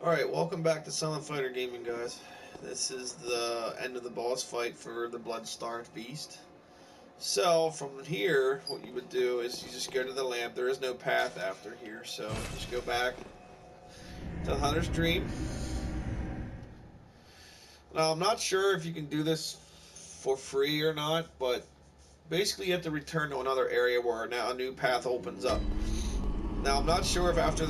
Alright, welcome back to Silent Fighter Gaming, guys. This is the end of the boss fight for the Blood-Starved Beast. So, from here, what you would do is you just go to the lamp. There is no path after here, so just go back to the Hunter's Dream. Now, I'm not sure if you can do this for free or not, but basically you have to return to another area where now a new path opens up. Now, I'm not sure if after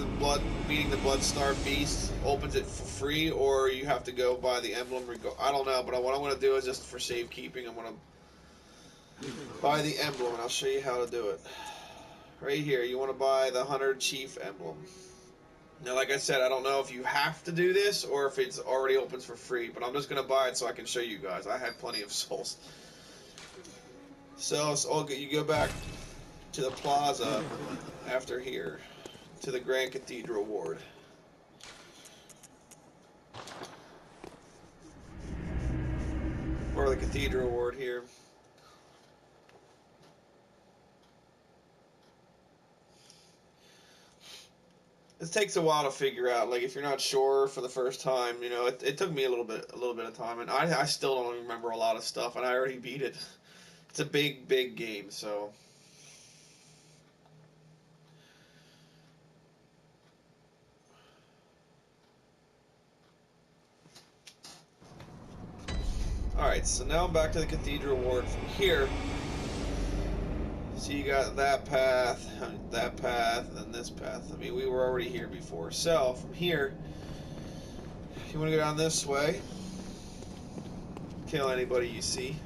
beating the Blood-Starved Beast opens it for free, or you have to go by the emblem. I don't know, but what I'm going to do is just for safekeeping, I'm going to buy the emblem, and I'll show you how to do it. Right here, you want to buy the Hunter Chief emblem. Now, like I said, I don't know if you have to do this, or if it's already opens for free, but I'm just going to buy it so I can show you guys. I had plenty of souls. So you go back to the plaza after here, to the Grand Cathedral Ward. Or the Cathedral Ward here. This takes a while to figure out. Like, if you're not sure for the first time, you know, it took me a little bit of time, and I still don't remember a lot of stuff, and I already beat it. It's a big game, so. Alright, so now I'm back to the Cathedral Ward. From here, so you got that path, and then this path. I mean, we were already here before. So, from here, you want to go down this way, kill anybody you see.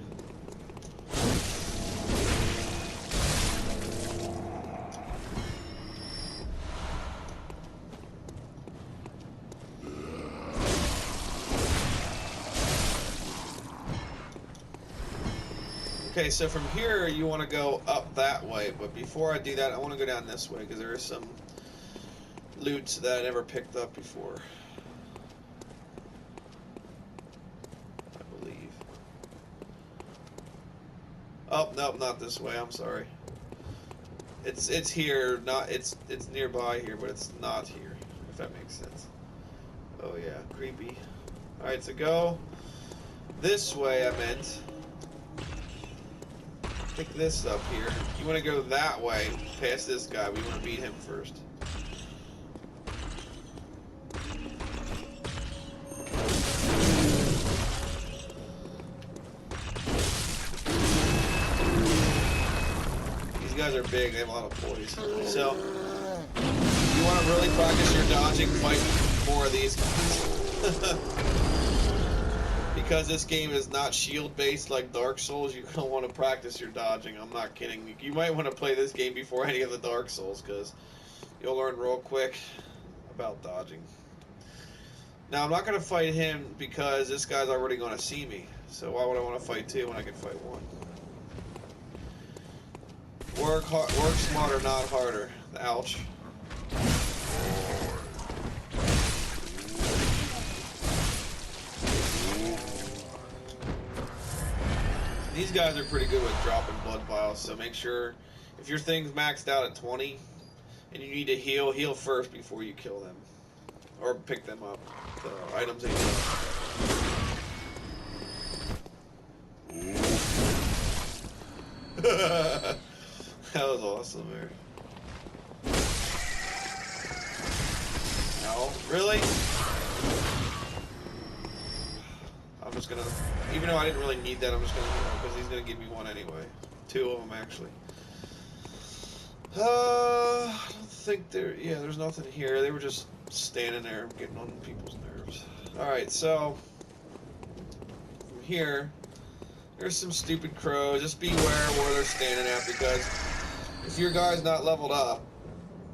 Okay, so from here you want to go up that way, but before I do that, I want to go down this way because there is some loot that I never picked up before, I believe. Oh, nope, not this way. I'm sorry. It's here, not it's nearby here, but it's not here. If that makes sense. Oh yeah, creepy. All right, so go this way. I meant. Pick this up here. You want to go that way, past this guy. We want to beat him first. These guys are big. They have a lot of poise. So, you want to really practice your dodging, fight more of these guys. Because this game is not shield-based like Dark Souls, you're going to want to practice your dodging. I'm not kidding. You might want to play this game before any of the Dark Souls, because you'll learn real quick about dodging. Now, I'm not going to fight him because this guy's already going to see me. So why would I want to fight two when I can fight one? Work smarter, not harder. Ouch. These guys are pretty good with dropping blood vials, so make sure if your thing's maxed out at 20 and you need to heal first before you kill them. Or pick them up. The items they need. That was awesome, man. No, really? I'm just gonna, even though I didn't really need that, I'm just gonna, because he's gonna give me one anyway. Two of them, actually. I don't think there's nothing here. They were just standing there, getting on people's nerves. Alright, so, from here, there's some stupid crows. Just beware where they're standing at, because if your guy's not leveled up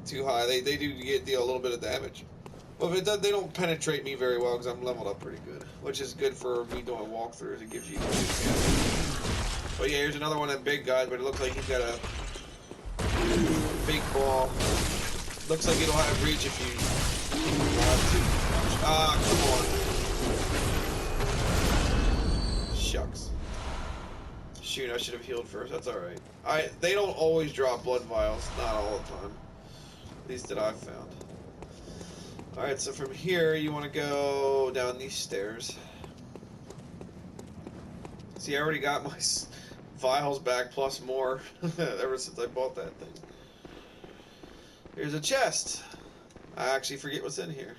too high, they do deal a little bit of damage. Well, if it does, they don't penetrate me very well because I'm leveled up pretty good, which is good for me doing walkthroughs. It gives you good damage. But yeah, here's another one of them big guys, but it looks like he's got a big ball. Looks like it'll have reach if you want to. Ah, come on. Shucks. Shoot, I should have healed first. That's alright. They don't always drop blood vials, not all the time. At least that I've found. Alright, so from here you want to go down these stairs. See, I already got my vials back plus more ever since I bought that thing. Here's a chest. I actually forget what's in here.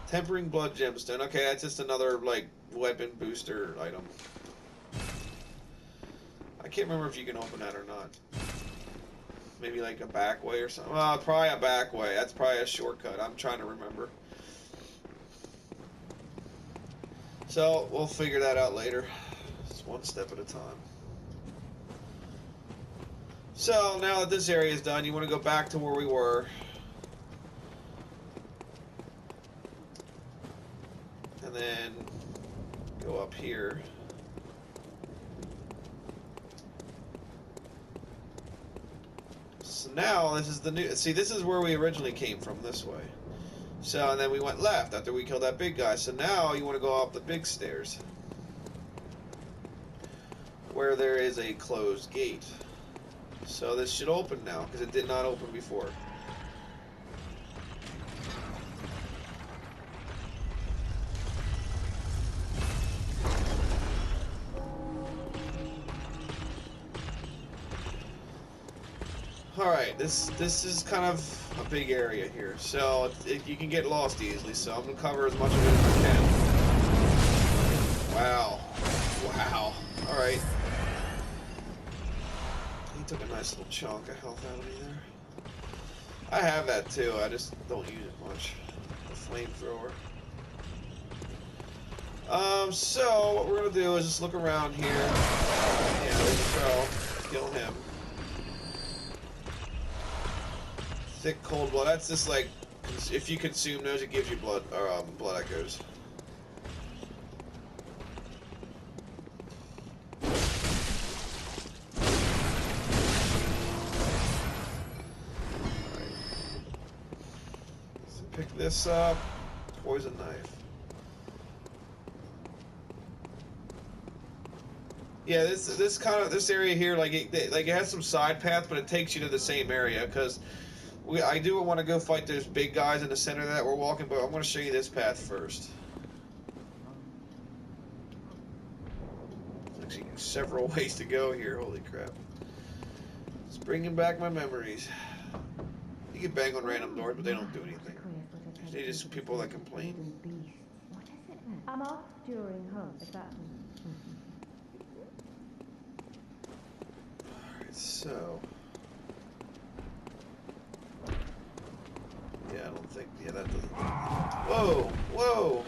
Tempering blood gemstone. Okay, that's just another like weapon booster item. I can't remember if you can open that or not. Maybe like a back way or something. Well, probably a back way. That's probably a shortcut. I'm trying to remember. So we'll figure that out later. It's one step at a time. So now that this area is done, you want to go back to where we were. And then go up here. So now this is the new, see, this is where we originally came from, this way. So, and then we went left after we killed that big guy. So now you want to go up the big stairs, where there is a closed gate. So this should open now, because it did not open before. Alright, this is kind of a big area here, so you can get lost easily, so I'm going to cover as much of it as I can. Wow. Wow. Alright. He took a nice little chunk of health out of me there. I have that too, I just don't use it much. The flamethrower. So what we're going to do is just look around here. Yeah, there's a crow. Kill him. Thick cold blood. That's just like, if you consume those, it gives you blood or blood echoes. Alright. So pick this up. Poison knife. Yeah, this area here, like it has some side path, but it takes you to the same area because. I do want to go fight those big guys in the center that we're walking, but I'm going to show you this path first. There's actually several ways to go here, holy crap. It's bringing back my memories. You can bang on random doors, but they don't do anything. They're just people that complain. I'm off during home, if that... Alright, so... Yeah, I don't think... Yeah, that doesn't... Whoa! Whoa!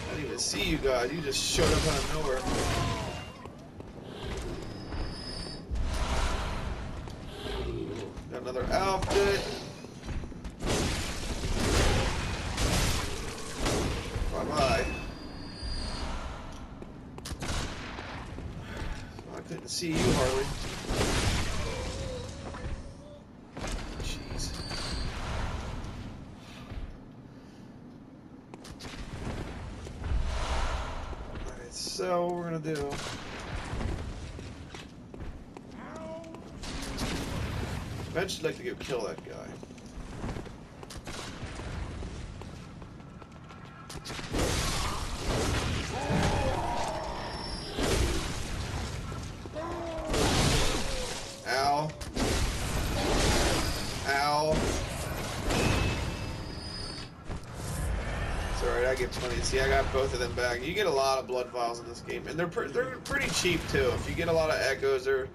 I didn't even see you guys. You just showed up out of nowhere. Got another outfit. Bye-bye. I couldn't see you hardly. So what we're gonna do? Eventually, like to go kill that guy. Ow! Ow! Alright, I get plenty. See, I got both of them back. You get a lot of blood vials in this game, and they're pretty cheap too. If you get a lot of echoes, and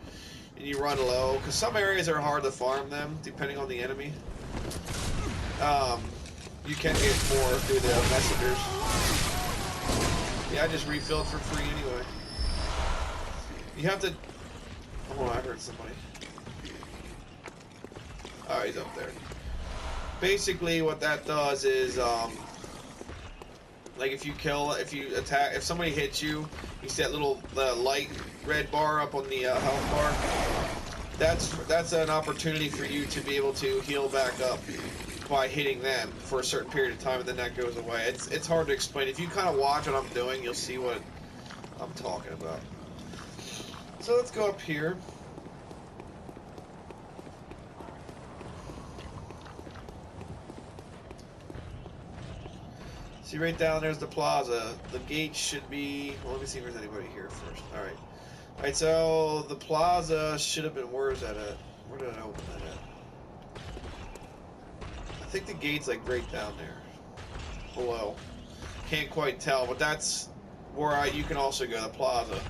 you run low, because some areas are hard to farm them depending on the enemy. You can get more through the messengers. Yeah, I just refilled for free anyway. You have to. Oh, I heard somebody. Oh, he's up there. Basically, what that does is like if you attack, if somebody hits you, you see that little light red bar up on the health bar. That's an opportunity for you to be able to heal back up by hitting them for a certain period of time, and then that goes away. It's hard to explain. If you kind of watch what I'm doing, you'll see what I'm talking about. So let's go up here. See right down there's the plaza. The gate should be. Well, let me see if there's anybody here first. All right. All right. So the plaza should have been. Where is that at? Where did I open that at? I think the gate's like right down there, below. Can't quite tell, but that's where you can also go. The plaza,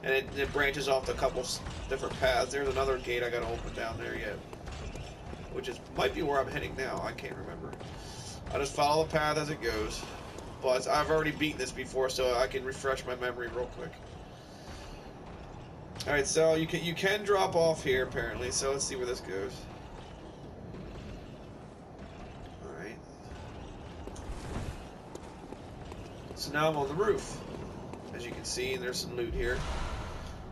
and it branches off to a couple different paths. There's another gate I got to open down there yet, which is might be where I'm heading now. I can't remember. I just follow the path as it goes. But I've already beaten this before, so I can refresh my memory real quick. Alright, so you can drop off here, apparently, so let's see where this goes. Alright. So now I'm on the roof. As you can see, there's some loot here.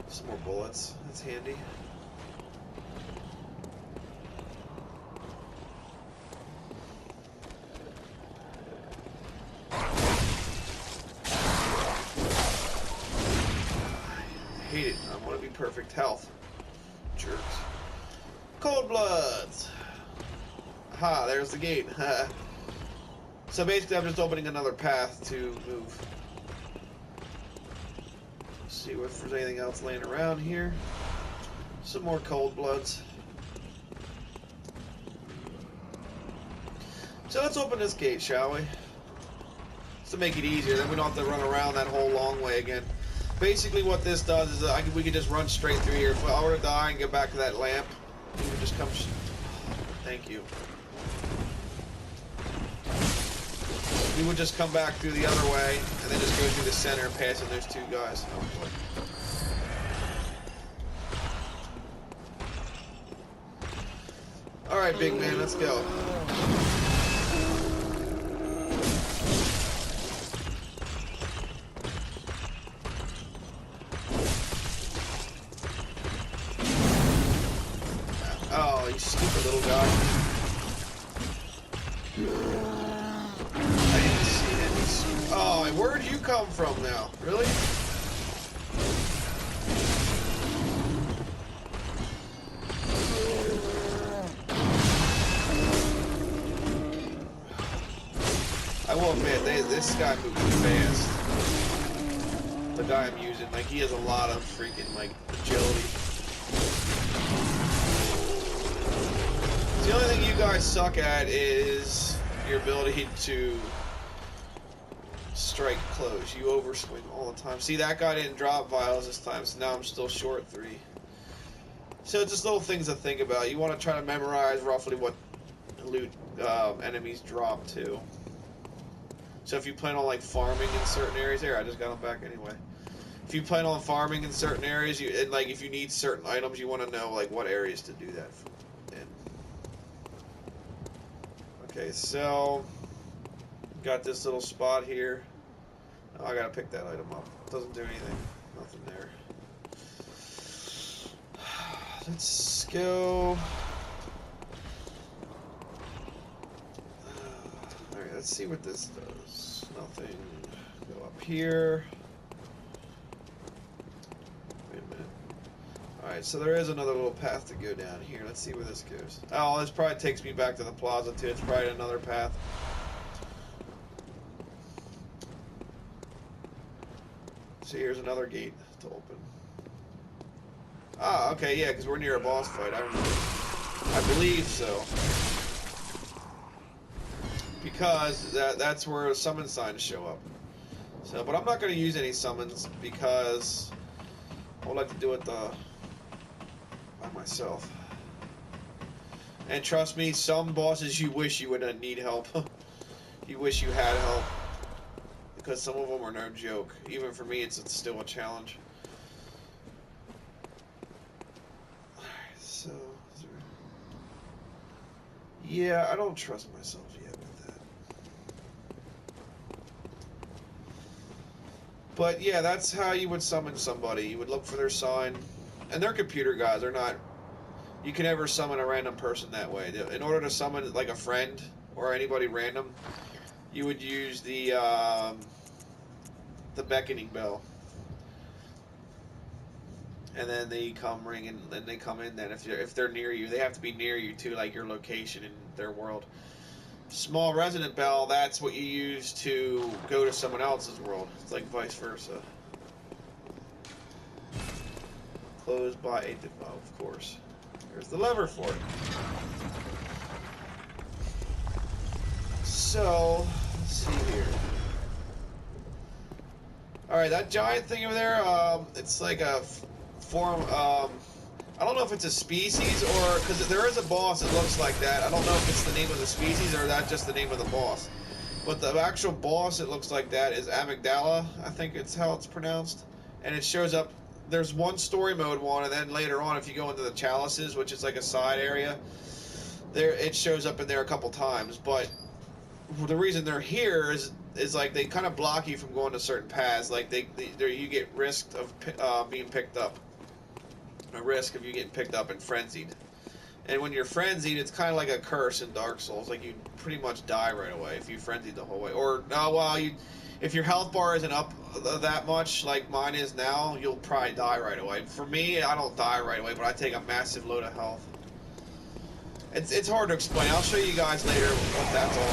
Some more bullets. That's handy. Hate it. I want to be perfect health. Jerks. Cold Bloods! Ha, there's the gate. So basically I'm just opening another path to move. See if there's anything else laying around here. Some more Cold Bloods. So let's open this gate, shall we? Just to make it easier, then we don't have to run around that whole long way again. Basically what this does is we can just run straight through here. If I were to die and get back to that lamp, we would just come... Thank you. We would just come back through the other way, and then just go through the center, passing those two guys. Oh boy. Alright, big man, let's go. Oh, you stupid little guy. I didn't see him. Oh, where'd you come from now? Really? I will admit, this guy moves fast. The guy I'm using, like, he has a lot of freaking, like, agility. The only thing you guys suck at is your ability to strike close. You overswing all the time. See, that guy didn't drop vials this time, so now I'm still short 3. So it's just little things to think about. You want to try to memorize roughly what loot enemies drop too. So if you plan on like farming in certain areas, here I just got them back anyway. If you plan on farming in certain areas, and like if you need certain items, you want to know like what areas to do that in. Okay, so got this little spot here. Oh, I gotta pick that item up. Doesn't do anything. Nothing there. Let's go. Alright, let's see what this does. Nothing. Go up here. Wait a minute. Alright, so there is another little path to go down here. Let's see where this goes. Oh, this probably takes me back to the plaza too. It's probably another path. So here's another gate to open. Ah, okay, yeah, because we're near a boss fight. I remember. I believe so. Because that's where summon signs show up. So, but I'm not going to use any summons because I would like to do it by myself. And trust me, some bosses you wish you would need help. You wish you had help. Because some of them are no joke. Even for me, it's still a challenge. Alright, so... Yeah, I don't trust myself yet with that. But yeah, that's how you would summon somebody. You would look for their sign. And they're computer guys. They're not... You can never summon a random person that way. In order to summon like a friend or anybody random, you would use the beckoning bell, and then they come ring, and then they come in. Then if they're near you, they have to be near you too, like your location in their world. Small resident bell, that's what you use to go to someone else's world. It's like vice versa. Closed by a... Oh, of course. There's the lever for it. So, let's see here. Alright, that giant thing over there, it's like a form, I don't know if it's a species or, because there is a boss that looks like that. I don't know if it's the name of the species or that's just the name of the boss. But the actual boss that looks like that is Amygdala, I think it's how it's pronounced. And it shows up, there's one story mode one, and then later on if you go into the Chalices, which is like a side area, there it shows up in there a couple times. But the reason they're here is like they kind of block you from going to certain paths. Like you get risk of being picked up. A risk of you getting picked up and frenzied. And when you're frenzied, it's kind of like a curse in Dark Souls. Like you pretty much die right away if you frenzied the whole way. Or if your health bar isn't up that much like mine is now, you'll probably die right away. For me, I don't die right away, but I take a massive load of health. It's hard to explain. I'll show you guys later what that's all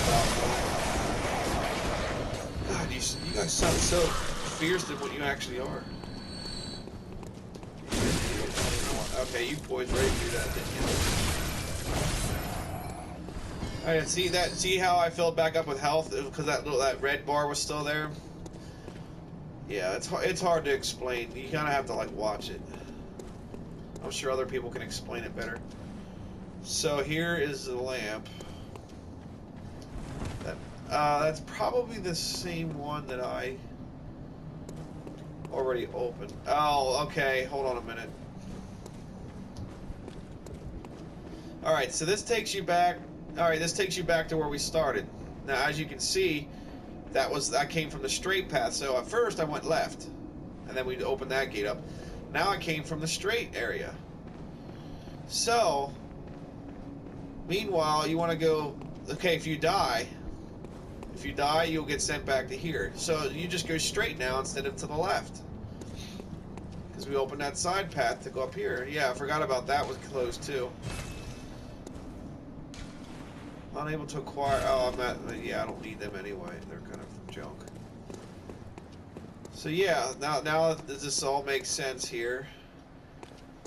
about. God, you guys sound so fierce than what you actually are. Okay, you boys ready to do that, didn't you? Alright, see how I filled back up with health because that red bar was still there? Yeah, it's hard to explain. You kind of have to like watch it. I'm sure other people can explain it better. So here is the lamp. That's probably the same one that I already opened. Oh, okay, hold on a minute. Alright, so this takes you back. Alright, this takes you back to where we started. Now, as you can see, that came from the straight path. So at first I went left, and then we opened that gate up. Now I came from the straight area. So, meanwhile, you want to go. Okay, if you die, you'll get sent back to here. So you just go straight now instead of to the left, because we opened that side path to go up here. Yeah, I forgot about that. Was closed too. Unable to acquire. Oh, I'm not. Yeah, I don't need them anyway. They're kind of junk. So yeah, now this all makes sense here.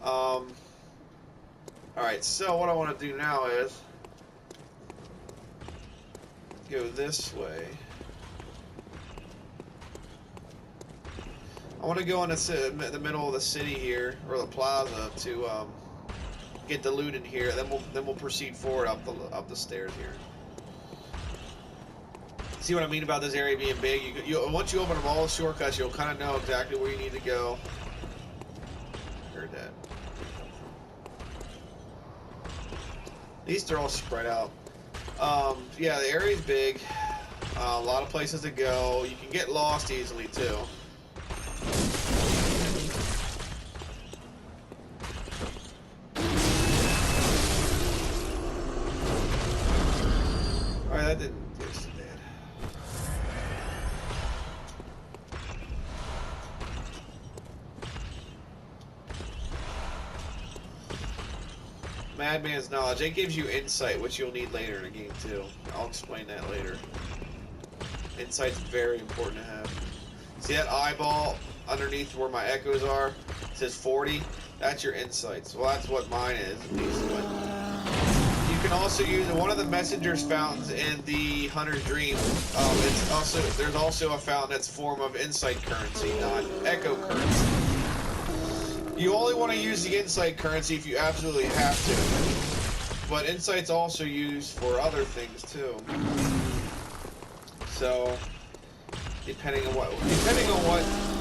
All right. So what I want to do now is go this way. I want to go in the middle of the city here, or the plaza, to get the loot in here. Then we'll proceed forward up the stairs here. See what I mean about this area being big? Once you open up all the shortcuts, you'll kind of know exactly where you need to go. Heard that. At least they're all spread out. Yeah, the area's big. A lot of places to go. You can get lost easily too. Alright, that didn't get so bad. Madman's knowledge. It gives you insight, which you'll need later in the game too. I'll explain that later. Insight's very important to have. See that eyeball underneath where my echoes are? It says 40. That's your insights. Well, that's what mine is, at least. But you can also use one of the messenger's fountains in the Hunter's Dream. There's also a fountain that's form of insight currency, not echo currency. You only want to use the insight currency if you absolutely have to. But insight's also used for other things too. So, depending on what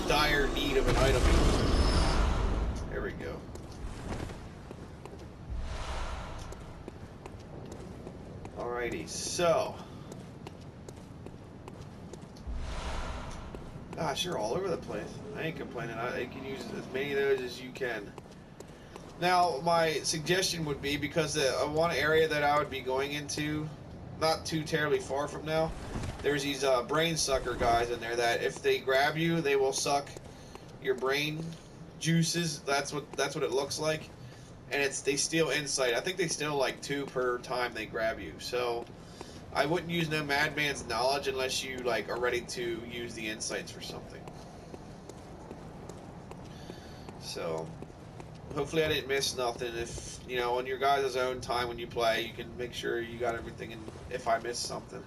dire need of an item is. There we go. Alrighty, so. Gosh, you're all over the place. I ain't complaining. I can use as many of those as you can. Now, my suggestion would be, because one area that I would be going into, not too terribly far from now, there's these brain sucker guys in there that if they grab you, they will suck your brain juices. That's what it looks like, and they steal insight. I think they steal like 2 per time they grab you. So I wouldn't use no madman's knowledge unless you like are ready to use the insights for something. So hopefully I didn't miss nothing. If you know, on your guys' own time when you play, you can make sure you got everything. And if I missed something,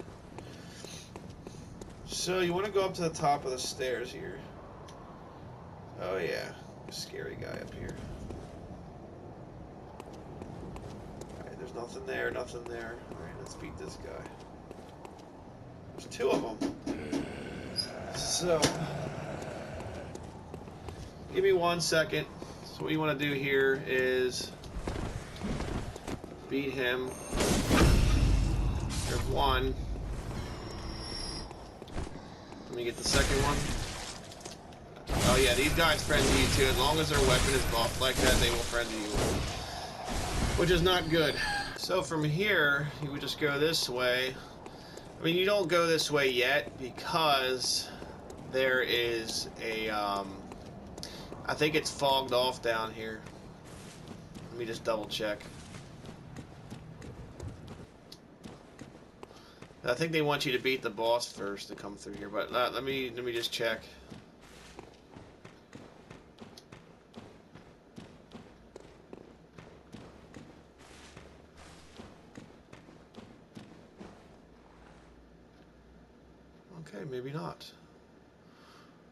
so you want to go up to the top of the stairs here. Oh yeah, scary guy up here. Alright, there's nothing there, nothing there. Alright, let's beat this guy. There's two of them. So, give me 1 second. So what you want to do here is beat him. There's one. Let me get the second one. Oh yeah, these guys friendly you too. As long as their weapon is buffed like that, they will friendly you. Which is not good. So from here, you would just go this way. I mean, you don't go this way yet because there is a, I think it's fogged off down here. Let me just double check. I think they want you to beat the boss first to come through here, but let me just check. Okay, maybe not.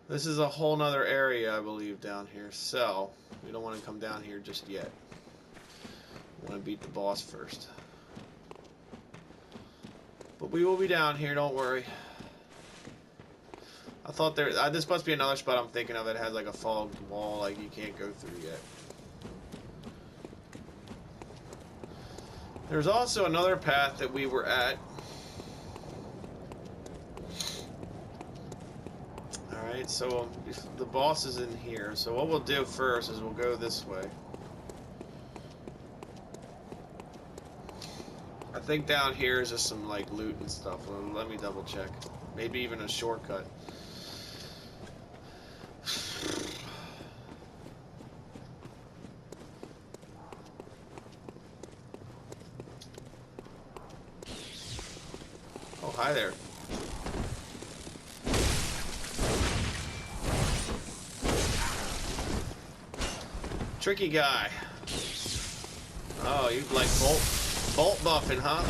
This is a whole nother area, I believe, down here, so we don't want to come down here just yet. We want to beat the boss first. But we will be down here, don't worry. I thought this must be another spot I'm thinking of that has like a fogged wall, like you can't go through yet. There's also another path that we were at. Alright, so the boss is in here. So what we'll do first is we'll go this way. I think down here is just some like loot and stuff. Well, let me double check. Maybe even a shortcut. Oh, hi there. Tricky guy. Oh, you like bolt buffing, huh?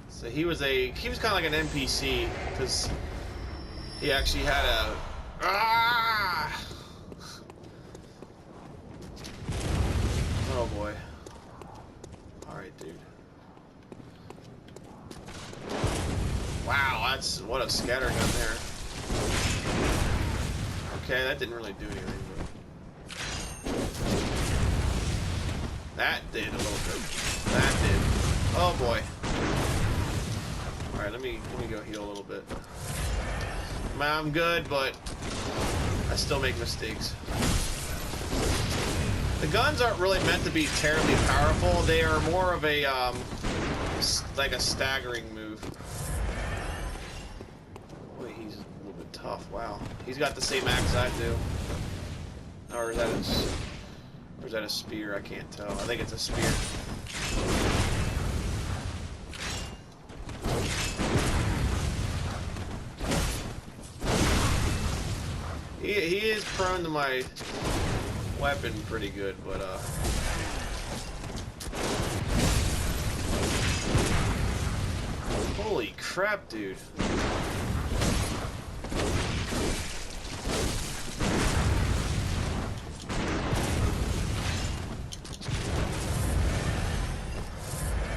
So he was kind of like an NPC because he actually had a oh boy. All right, dude. Wow, what a scatter gun there. Okay, that didn't really do anything, but that did a little bit. That did. Oh boy. All right, let me go heal a little bit. I'm good, but I still make mistakes. The guns aren't really meant to be terribly powerful. They are more of a like a staggering move. Boy, he's a little bit tough. Wow, he's got the same axe I do. Or is that a spear? I can't tell. I think it's a spear. He is prone to my weapon pretty good, but holy crap, dude.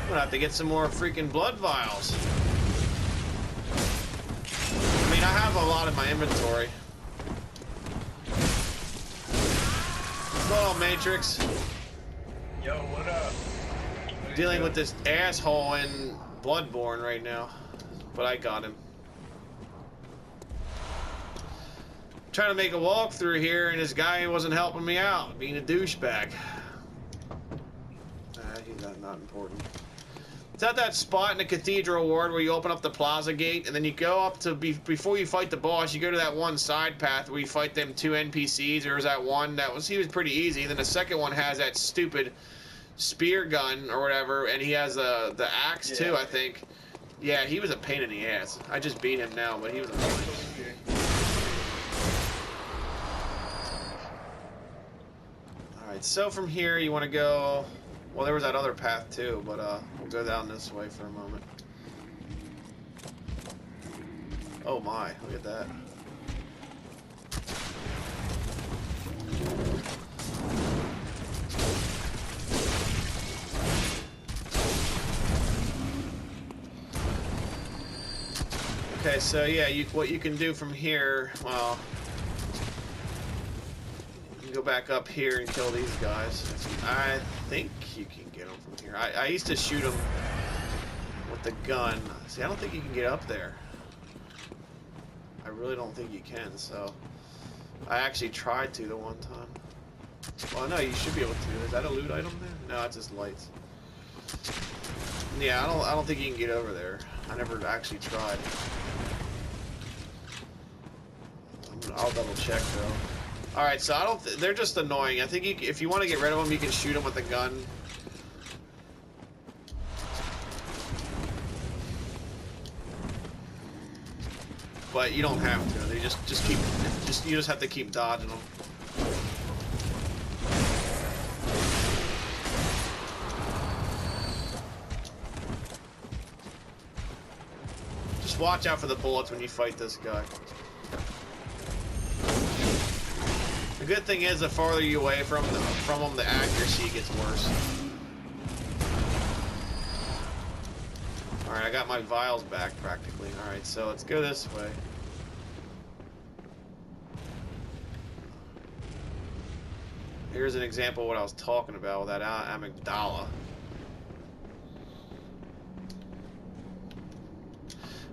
I'm gonna have to get some more freaking blood vials. I mean, I have a lot in my inventory. What's Matrix? Yo, what up? Dealing with this asshole in Bloodborne right now, but I got him. Trying to make a walkthrough here, and this guy wasn't helping me out, being a douchebag. He's not important. It's at that spot in the Cathedral Ward where you open up the plaza gate, and then you go up to, before you fight the boss, you go to that one side path where you fight them 2 NPCs. There was that one he was pretty easy. Then the second one has that stupid spear gun or whatever, and he has the axe too, I think. Yeah, he was a pain in the ass. I just beat him now, but he was a pain. Alright, so from here you want to go... Well, there was that other path too, but we'll go down this way for a moment. Oh my, look at that. Okay, so yeah, what you can do from here, well, you can go back up here and kill these guys. I think you can get them from here. I used to shoot them with the gun. See, I don't think you can get up there. I really don't think you can, so I actually tried to the one time. Well, no, you should be able to. Is that a loot item there? No, it's just lights. Yeah, I don't think you can get over there. I never actually tried. I'll double check though. All right, so I don't. They're just annoying. I think if you want to get rid of them, you can shoot them with a gun. But you don't have to. They just you just have to keep dodging them. Just watch out for the bullets when you fight this guy. The good thing is, the farther you away from them, the accuracy gets worse. Alright, I got my vials back, practically. Alright, so let's go this way. Here's an example of what I was talking about with that amygdala.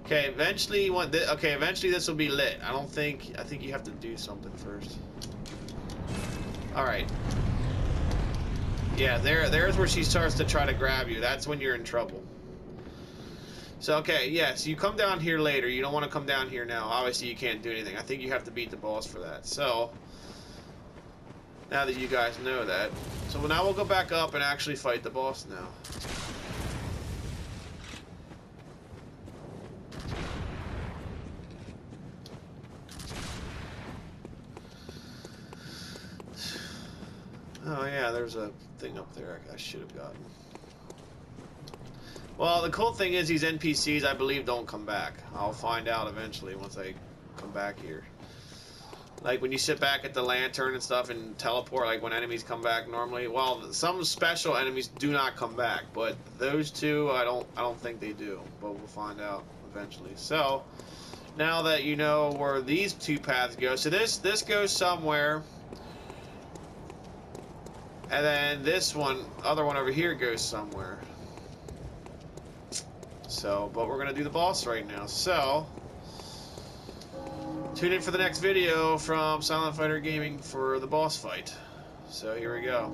Okay, eventually you want this. Okay, eventually this will be lit. I think you have to do something first. Alright. Yeah, there's where she starts to try to grab you. That's when you're in trouble. So, okay, yeah, so you come down here later. You don't want to come down here now. Obviously, you can't do anything. I think you have to beat the boss for that. So, now that you guys know that. So now we'll go back up and actually fight the boss now. Oh yeah, there's a thing up there I should have gotten. Well, the cool thing is these NPCs, I believe, don't come back. I'll find out eventually once I come back here. Like when you sit back at the lantern and stuff and teleport, like when enemies come back normally. Well, some special enemies do not come back, but those two, I don't think they do. But we'll find out eventually. So now that you know where these two paths go, so this goes somewhere. And then this other one over here goes somewhere. So, but we're gonna do the boss right now. So, tune in for the next video from Silent Fighter Gaming for the boss fight. So here we go.